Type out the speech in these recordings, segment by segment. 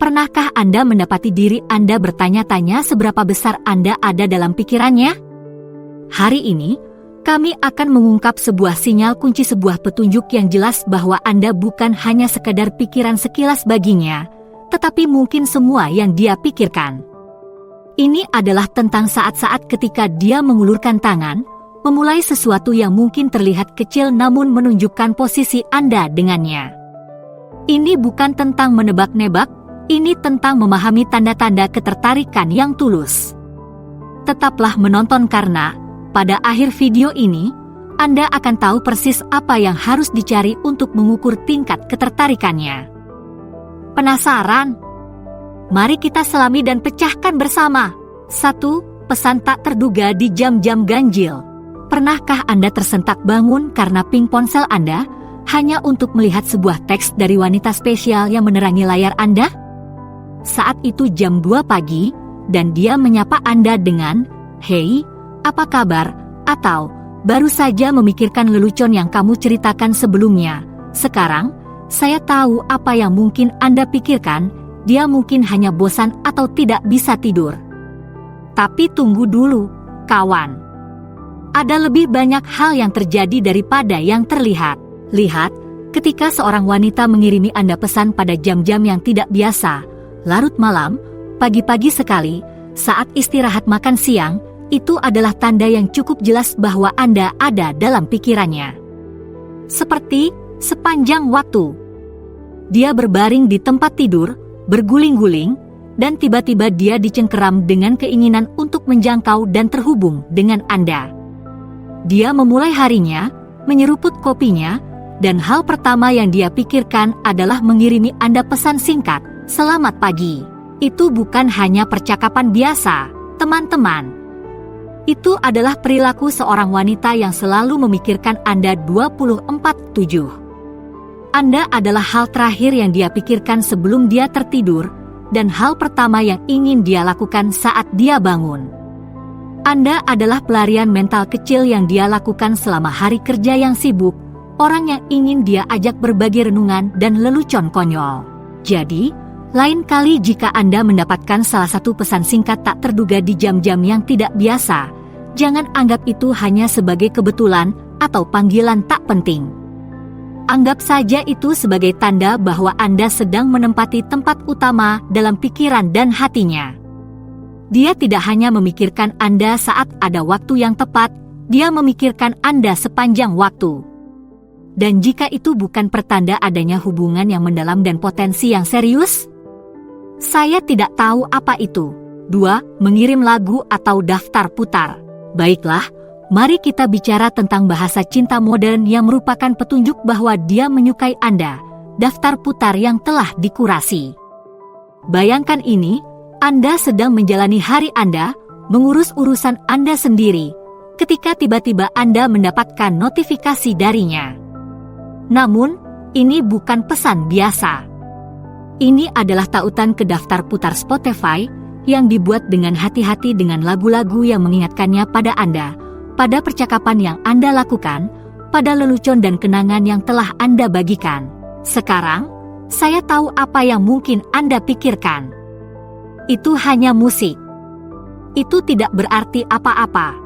Pernahkah Anda mendapati diri Anda bertanya-tanya seberapa besar Anda ada dalam pikirannya? Hari ini, kami akan mengungkap sebuah sinyal kunci, sebuah petunjuk yang jelas bahwa Anda bukan hanya sekadar pikiran sekilas baginya, tetapi mungkin semua yang dia pikirkan. Ini adalah tentang saat-saat ketika dia mengulurkan tangan, memulai sesuatu yang mungkin terlihat kecil namun menunjukkan posisi Anda dengannya. Ini bukan tentang menebak-nebak, ini tentang memahami tanda-tanda ketertarikan yang tulus. Tetaplah menonton karena, pada akhir video ini, Anda akan tahu persis apa yang harus dicari untuk mengukur tingkat ketertarikannya. Penasaran? Mari kita selami dan pecahkan bersama. 1. Pesan tak terduga di jam-jam ganjil. Pernahkah Anda tersentak bangun karena ping ponsel Anda hanya untuk melihat sebuah teks dari wanita spesial yang menerangi layar Anda? Saat itu jam 2 pagi, dan dia menyapa Anda dengan, "Hei, apa kabar?" Atau, "Baru saja memikirkan lelucon yang kamu ceritakan sebelumnya. Sekarang, saya tahu apa yang mungkin Anda pikirkan, dia mungkin hanya bosan atau tidak bisa tidur." Tapi tunggu dulu, kawan. Ada lebih banyak hal yang terjadi daripada yang terlihat. Lihat, ketika seorang wanita mengirimi Anda pesan pada jam-jam yang tidak biasa, larut malam, pagi-pagi sekali, saat istirahat makan siang, itu adalah tanda yang cukup jelas bahwa Anda ada dalam pikirannya. Seperti sepanjang waktu, dia berbaring di tempat tidur, berguling-guling, dan tiba-tiba dia dicengkeram dengan keinginan untuk menjangkau dan terhubung dengan Anda. Dia memulai harinya, menyeruput kopinya, dan hal pertama yang dia pikirkan adalah mengirimi Anda pesan singkat, "Selamat pagi." Itu bukan hanya percakapan biasa, teman-teman. Itu adalah perilaku seorang wanita yang selalu memikirkan Anda 24/7. Anda adalah hal terakhir yang dia pikirkan sebelum dia tertidur, dan hal pertama yang ingin dia lakukan saat dia bangun. Anda adalah pelarian mental kecil yang dia lakukan selama hari kerja yang sibuk, orang yang ingin dia ajak berbagi renungan dan lelucon konyol. Jadi, lain kali jika Anda mendapatkan salah satu pesan singkat tak terduga di jam-jam yang tidak biasa, jangan anggap itu hanya sebagai kebetulan atau panggilan tak penting. Anggap saja itu sebagai tanda bahwa Anda sedang menempati tempat utama dalam pikiran dan hatinya. Dia tidak hanya memikirkan Anda saat ada waktu yang tepat, dia memikirkan Anda sepanjang waktu. Dan jika itu bukan pertanda adanya hubungan yang mendalam dan potensi yang serius? Saya tidak tahu apa itu. 2. Mengirim lagu atau daftar putar. Baiklah, mari kita bicara tentang bahasa cinta modern yang merupakan petunjuk bahwa dia menyukai Anda, daftar putar yang telah dikurasi. Bayangkan ini, Anda sedang menjalani hari Anda, mengurus urusan Anda sendiri, ketika tiba-tiba Anda mendapatkan notifikasi darinya. Namun, ini bukan pesan biasa. Ini adalah tautan ke daftar putar Spotify yang dibuat dengan hati-hati dengan lagu-lagu yang mengingatkannya pada Anda, pada percakapan yang Anda lakukan, pada lelucon dan kenangan yang telah Anda bagikan. Sekarang, saya tahu apa yang mungkin Anda pikirkan. Itu hanya musik. Itu tidak berarti apa-apa.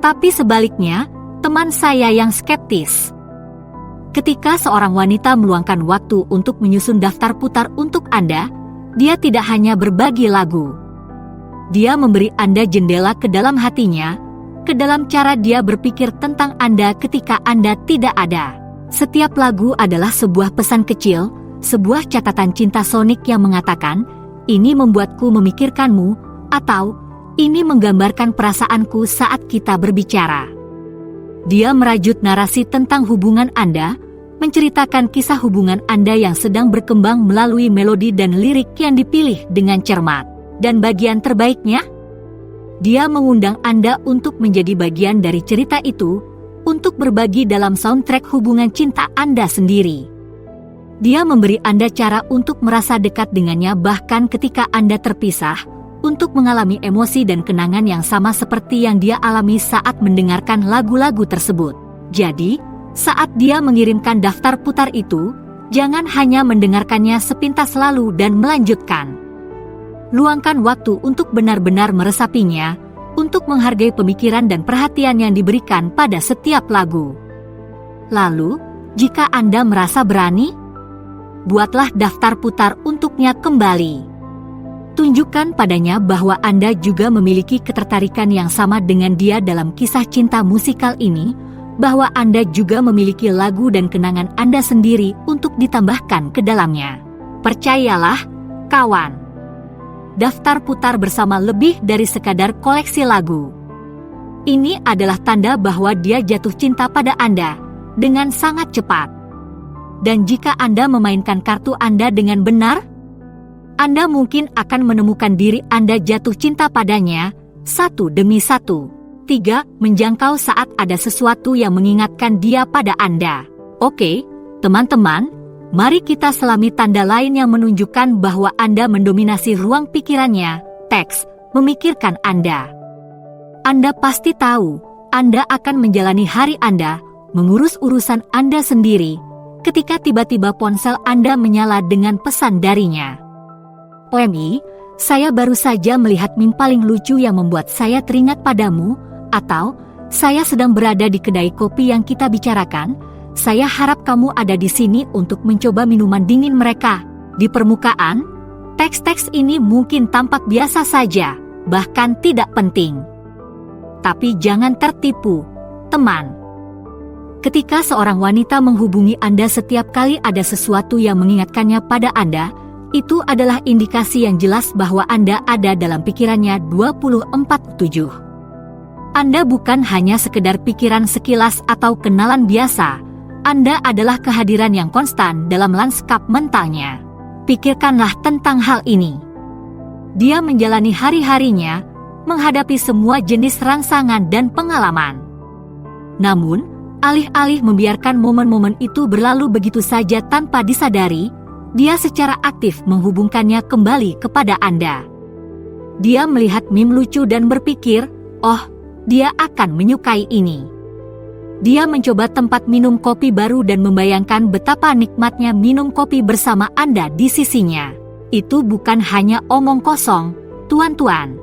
Tapi sebaliknya, teman saya yang skeptis. Ketika seorang wanita meluangkan waktu untuk menyusun daftar putar untuk Anda, dia tidak hanya berbagi lagu. Dia memberi Anda jendela ke dalam hatinya, ke dalam cara dia berpikir tentang Anda ketika Anda tidak ada. Setiap lagu adalah sebuah pesan kecil, sebuah catatan cinta sonik yang mengatakan, "Ini membuatku memikirkanmu," atau "Ini menggambarkan perasaanku saat kita berbicara." Dia merajut narasi tentang hubungan Anda, menceritakan kisah hubungan Anda yang sedang berkembang melalui melodi dan lirik yang dipilih dengan cermat. Dan bagian terbaiknya, dia mengundang Anda untuk menjadi bagian dari cerita itu, untuk berbagi dalam soundtrack hubungan cinta Anda sendiri. Dia memberi Anda cara untuk merasa dekat dengannya bahkan ketika Anda terpisah, untuk mengalami emosi dan kenangan yang sama seperti yang dia alami saat mendengarkan lagu-lagu tersebut. Jadi, saat dia mengirimkan daftar putar itu, Jangan hanya mendengarkannya sepintas lalu dan melanjutkan. Luangkan waktu untuk benar-benar meresapinya, untuk menghargai pemikiran dan perhatian yang diberikan pada setiap lagu. Lalu, jika Anda merasa berani, buatlah daftar putar untuknya kembali. Tunjukkan padanya bahwa Anda juga memiliki ketertarikan yang sama dengan dia dalam kisah cinta musikal ini, bahwa Anda juga memiliki lagu dan kenangan Anda sendiri untuk ditambahkan ke dalamnya. Percayalah, kawan. Daftar putar bersama lebih dari sekadar koleksi lagu. Ini adalah tanda bahwa dia jatuh cinta pada Anda dengan sangat cepat. Dan jika Anda memainkan kartu Anda dengan benar, Anda mungkin akan menemukan diri Anda jatuh cinta padanya, satu demi satu. 3. Menjangkau saat ada sesuatu yang mengingatkan dia pada Anda. Oke, teman-teman, mari kita selami tanda lain yang menunjukkan bahwa Anda mendominasi ruang pikirannya, teks, memikirkan Anda. Anda pasti tahu, Anda akan menjalani hari Anda, mengurus urusan Anda sendiri, ketika tiba-tiba ponsel Anda menyala dengan pesan darinya. OMI, saya baru saja melihat meme paling lucu yang membuat saya teringat padamu, atau, saya sedang berada di kedai kopi yang kita bicarakan, saya harap kamu ada di sini untuk mencoba minuman dingin mereka. Di permukaan, teks-teks ini mungkin tampak biasa saja, bahkan tidak penting. Tapi jangan tertipu, teman. Ketika seorang wanita menghubungi Anda setiap kali ada sesuatu yang mengingatkannya pada Anda, itu adalah indikasi yang jelas bahwa Anda ada dalam pikirannya 24/7. Anda bukan hanya sekedar pikiran sekilas atau kenalan biasa, Anda adalah kehadiran yang konstan dalam lanskap mentalnya. Pikirkanlah tentang hal ini. Dia menjalani hari-harinya, menghadapi semua jenis rangsangan dan pengalaman. Namun, alih-alih membiarkan momen-momen itu berlalu begitu saja tanpa disadari, dia secara aktif menghubungkannya kembali kepada Anda. Dia melihat meme lucu dan berpikir, oh, dia akan menyukai ini. Dia mencoba tempat minum kopi baru dan membayangkan betapa nikmatnya minum kopi bersama Anda di sisinya. Itu bukan hanya omong kosong, tuan-tuan.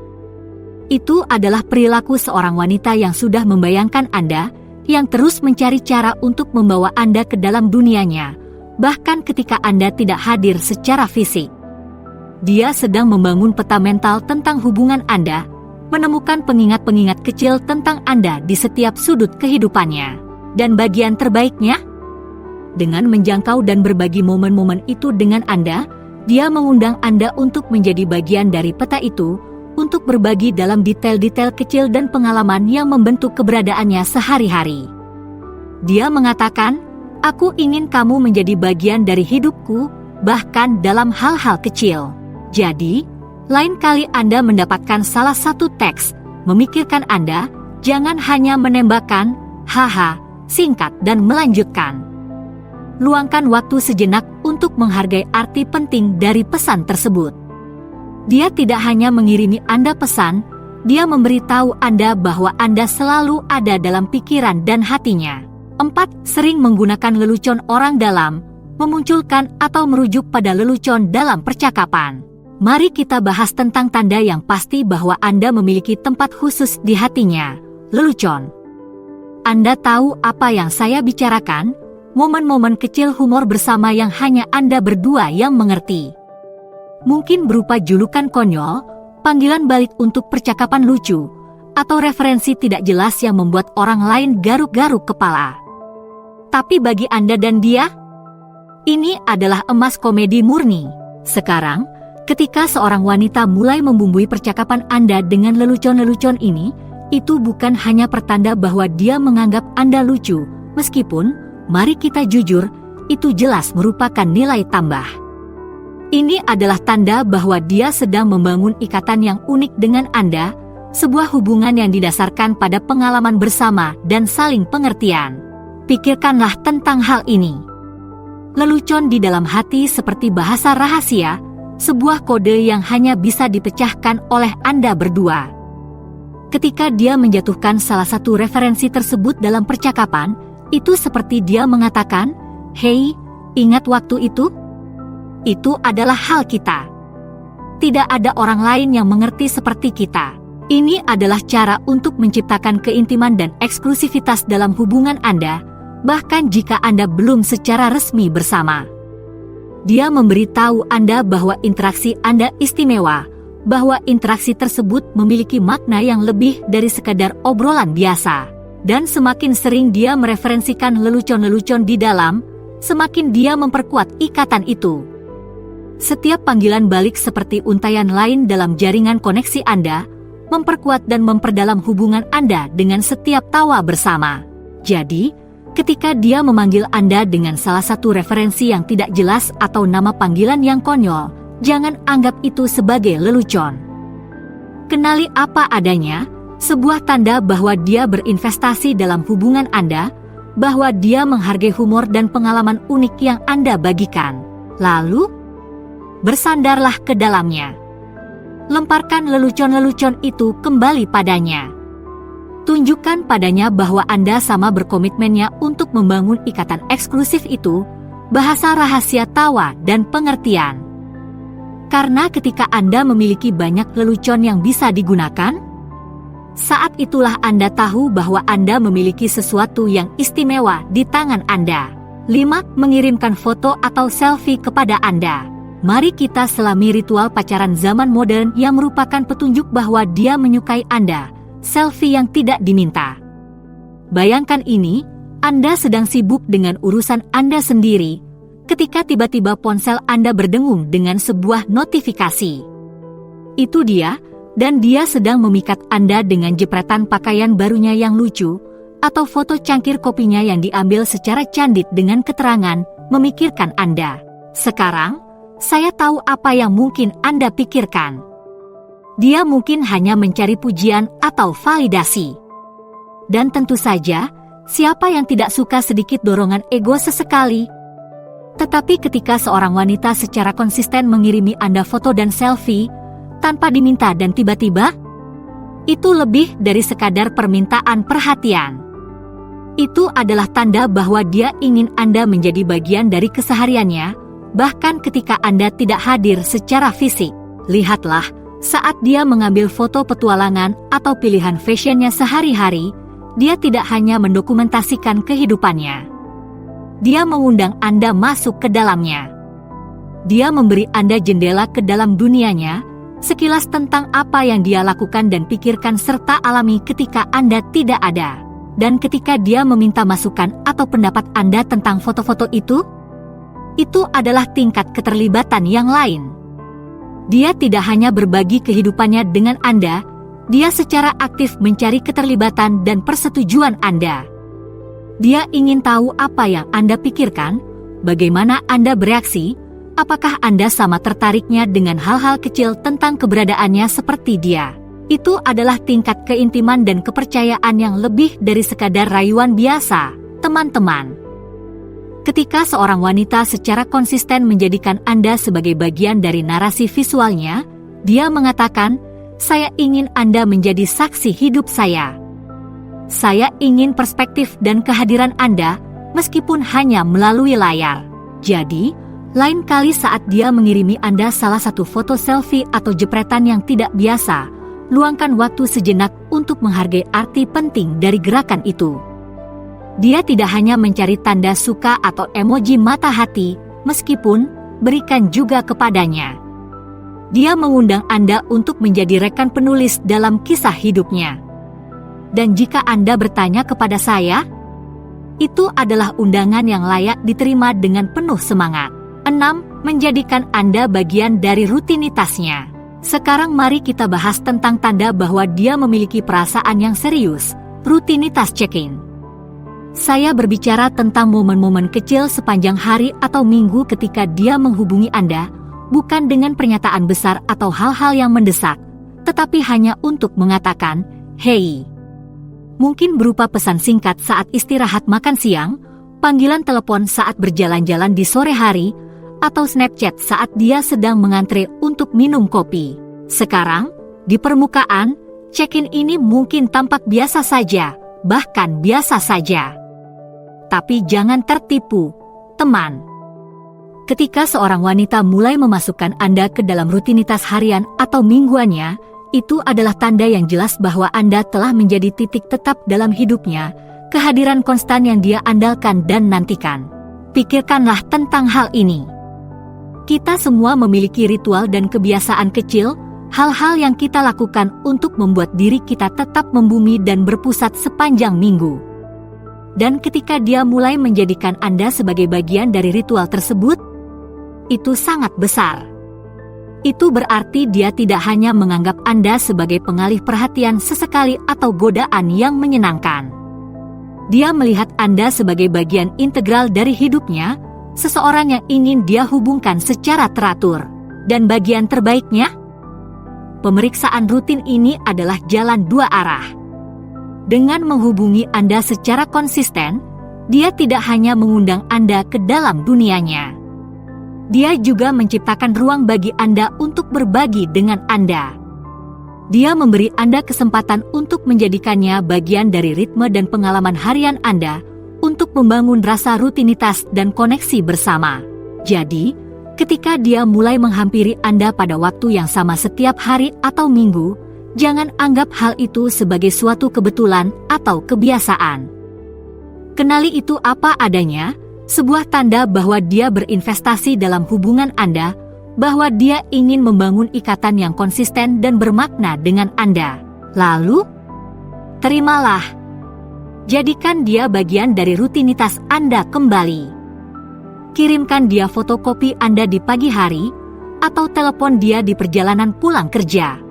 Itu adalah perilaku seorang wanita yang sudah membayangkan Anda, yang terus mencari cara untuk membawa Anda ke dalam dunianya, bahkan ketika Anda tidak hadir secara fisik. Dia sedang membangun peta mental tentang hubungan Anda, menemukan pengingat-pengingat kecil tentang Anda di setiap sudut kehidupannya. Dan bagian terbaiknya, dengan menjangkau dan berbagi momen-momen itu dengan Anda, dia mengundang Anda untuk menjadi bagian dari peta itu, untuk berbagi dalam detail-detail kecil dan pengalaman yang membentuk keberadaannya sehari-hari. Dia mengatakan, aku ingin kamu menjadi bagian dari hidupku, bahkan dalam hal-hal kecil. Jadi, lain kali Anda mendapatkan salah satu teks, memikirkan Anda, jangan hanya menembakkan, haha, singkat dan melanjutkan. Luangkan waktu sejenak untuk menghargai arti penting dari pesan tersebut. Dia tidak hanya mengirimi Anda pesan, dia memberitahu Anda bahwa Anda selalu ada dalam pikiran dan hatinya. 4. Sering menggunakan lelucon orang dalam, memunculkan atau merujuk pada lelucon dalam percakapan. Mari kita bahas tentang tanda yang pasti bahwa Anda memiliki tempat khusus di hatinya, lelucon. Anda tahu apa yang saya bicarakan? Momen-momen kecil humor bersama yang hanya Anda berdua yang mengerti. Mungkin berupa julukan konyol, panggilan balik untuk percakapan lucu, atau referensi tidak jelas yang membuat orang lain garuk-garuk kepala. Tapi bagi Anda dan dia, ini adalah emas komedi murni. Sekarang, ketika seorang wanita mulai membumbui percakapan Anda dengan lelucon-lelucon ini, itu bukan hanya pertanda bahwa dia menganggap Anda lucu, meskipun, mari kita jujur, itu jelas merupakan nilai tambah. Ini adalah tanda bahwa dia sedang membangun ikatan yang unik dengan Anda, sebuah hubungan yang didasarkan pada pengalaman bersama dan saling pengertian. Pikirkanlah tentang hal ini. Lelucon di dalam hati seperti bahasa rahasia, sebuah kode yang hanya bisa dipecahkan oleh Anda berdua. Ketika dia menjatuhkan salah satu referensi tersebut dalam percakapan, itu seperti dia mengatakan, "Hei, Ingat waktu itu? Itu adalah hal kita. Tidak ada orang lain yang mengerti seperti kita. Ini adalah cara untuk menciptakan keintiman dan eksklusivitas dalam hubungan Anda, bahkan jika Anda belum secara resmi bersama. Dia memberitahu Anda bahwa interaksi Anda istimewa, bahwa interaksi tersebut memiliki makna yang lebih dari sekadar obrolan biasa. Dan semakin sering dia mereferensikan lelucon-lelucon di dalam, semakin dia memperkuat ikatan itu. Setiap panggilan balik seperti untayan lain dalam jaringan koneksi Anda, memperkuat dan memperdalam hubungan Anda dengan setiap tawa bersama. Jadi, ketika dia memanggil Anda dengan salah satu referensi yang tidak jelas atau nama panggilan yang konyol, jangan anggap itu sebagai lelucon. Kenali apa adanya, sebuah tanda bahwa dia berinvestasi dalam hubungan Anda, bahwa dia menghargai humor dan pengalaman unik yang Anda bagikan. Lalu, bersandarlah ke dalamnya. Lemparkan lelucon-lelucon itu kembali padanya. Tunjukkan padanya bahwa Anda sama berkomitmennya untuk membangun ikatan eksklusif itu, bahasa rahasia tawa dan pengertian. Karena ketika Anda memiliki banyak lelucon yang bisa digunakan, saat itulah Anda tahu bahwa Anda memiliki sesuatu yang istimewa di tangan Anda. 5. Mengirimkan foto atau selfie kepada Anda. Mari kita selami ritual pacaran zaman modern yang merupakan petunjuk bahwa dia menyukai Anda, selfie yang tidak diminta. Bayangkan ini, Anda sedang sibuk dengan urusan Anda sendiri, ketika tiba-tiba ponsel Anda berdengung dengan sebuah notifikasi. Itu dia, dan dia sedang memikat Anda dengan jepretan pakaian barunya yang lucu, atau foto cangkir kopinya yang diambil secara candid dengan keterangan, memikirkan Anda. Sekarang, saya tahu apa yang mungkin Anda pikirkan. Dia mungkin hanya mencari pujian atau validasi. Dan tentu saja, siapa yang tidak suka sedikit dorongan ego sesekali? Tetapi ketika seorang wanita secara konsisten mengirimi Anda foto dan selfie, tanpa diminta dan tiba-tiba, itu lebih dari sekadar permintaan perhatian. Itu adalah tanda bahwa dia ingin Anda menjadi bagian dari kesehariannya, bahkan ketika Anda tidak hadir secara fisik. Lihatlah, saat dia mengambil foto petualangan atau pilihan fashionnya sehari-hari, dia tidak hanya mendokumentasikan kehidupannya. Dia mengundang Anda masuk ke dalamnya. Dia memberi Anda jendela ke dalam dunianya, sekilas tentang apa yang dia lakukan dan pikirkan serta alami ketika Anda tidak ada. Dan ketika dia meminta masukan atau pendapat Anda tentang foto-foto itu adalah tingkat keterlibatan yang lain. Dia tidak hanya berbagi kehidupannya dengan Anda, dia secara aktif mencari keterlibatan dan persetujuan Anda. Dia ingin tahu apa yang Anda pikirkan, bagaimana Anda bereaksi, apakah Anda sama tertariknya dengan hal-hal kecil tentang keberadaannya seperti dia. Itu adalah tingkat keintiman dan kepercayaan yang lebih dari sekadar rayuan biasa, teman-teman. Ketika seorang wanita secara konsisten menjadikan Anda sebagai bagian dari narasi visualnya, dia mengatakan, "Saya ingin Anda menjadi saksi hidup saya. Saya ingin perspektif dan kehadiran Anda, meskipun hanya melalui layar." Jadi, lain kali saat dia mengirimi Anda salah satu foto selfie atau jepretan yang tidak biasa, luangkan waktu sejenak untuk menghargai arti penting dari gerakan itu. Dia tidak hanya mencari tanda suka atau emoji mata hati, meskipun berikan juga kepadanya. Dia mengundang Anda untuk menjadi rekan penulis dalam kisah hidupnya. Dan jika Anda bertanya kepada saya, itu adalah undangan yang layak diterima dengan penuh semangat. 6. Menjadikan Anda bagian dari rutinitasnya. Sekarang mari kita bahas tentang tanda bahwa dia memiliki perasaan yang serius, rutinitas check-in. Saya berbicara tentang momen-momen kecil sepanjang hari atau minggu ketika dia menghubungi Anda, bukan dengan pernyataan besar atau hal-hal yang mendesak, tetapi hanya untuk mengatakan, "Hei." Mungkin berupa pesan singkat saat istirahat makan siang, panggilan telepon saat berjalan-jalan di sore hari, atau Snapchat saat dia sedang mengantre untuk minum kopi. Sekarang, di permukaan, check-in ini mungkin tampak biasa saja, bahkan biasa saja. Tapi jangan tertipu, teman. Ketika seorang wanita mulai memasukkan Anda ke dalam rutinitas harian atau mingguannya, itu adalah tanda yang jelas bahwa Anda telah menjadi titik tetap dalam hidupnya, kehadiran konstan yang dia andalkan dan nantikan. Pikirkanlah tentang hal ini. Kita semua memiliki ritual dan kebiasaan kecil, hal-hal yang kita lakukan untuk membuat diri kita tetap membumi dan berpusat sepanjang minggu. Dan ketika dia mulai menjadikan Anda sebagai bagian dari ritual tersebut, itu sangat besar. Itu berarti dia tidak hanya menganggap Anda sebagai pengalih perhatian sesekali atau godaan yang menyenangkan. Dia melihat Anda sebagai bagian integral dari hidupnya, seseorang yang ingin dia hubungkan secara teratur. Dan bagian terbaiknya, pemeriksaan rutin ini adalah jalan dua arah. Dengan menghubungi Anda secara konsisten, dia tidak hanya mengundang Anda ke dalam dunianya. Dia juga menciptakan ruang bagi Anda untuk berbagi dengan Anda. Dia memberi Anda kesempatan untuk menjadikannya bagian dari ritme dan pengalaman harian Anda untuk membangun rasa rutinitas dan koneksi bersama. Jadi, ketika dia mulai menghampiri Anda pada waktu yang sama setiap hari atau minggu, jangan anggap hal itu sebagai suatu kebetulan atau kebiasaan. Kenali itu apa adanya, sebuah tanda bahwa dia berinvestasi dalam hubungan Anda, bahwa dia ingin membangun ikatan yang konsisten dan bermakna dengan Anda. Lalu, terimalah. Jadikan dia bagian dari rutinitas Anda kembali. Kirimkan dia fotokopi Anda di pagi hari, atau telepon dia di perjalanan pulang kerja.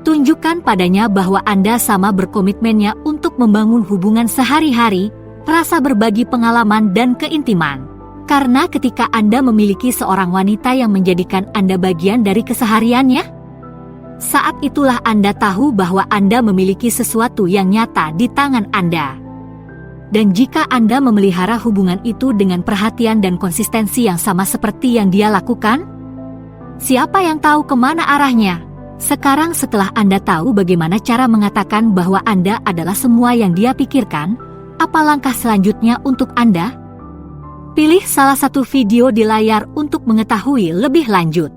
Tunjukkan padanya bahwa Anda sama berkomitmennya untuk membangun hubungan sehari-hari, rasa berbagi pengalaman dan keintiman. Karena ketika Anda memiliki seorang wanita yang menjadikan Anda bagian dari kesehariannya, saat itulah Anda tahu bahwa Anda memiliki sesuatu yang nyata di tangan Anda. Dan jika Anda memelihara hubungan itu dengan perhatian dan konsistensi yang sama seperti yang dia lakukan, siapa yang tahu kemana arahnya? Sekarang setelah Anda tahu bagaimana cara mengatakan bahwa Anda adalah semua yang dia pikirkan, apa langkah selanjutnya untuk Anda? Pilih salah satu video di layar untuk mengetahui lebih lanjut.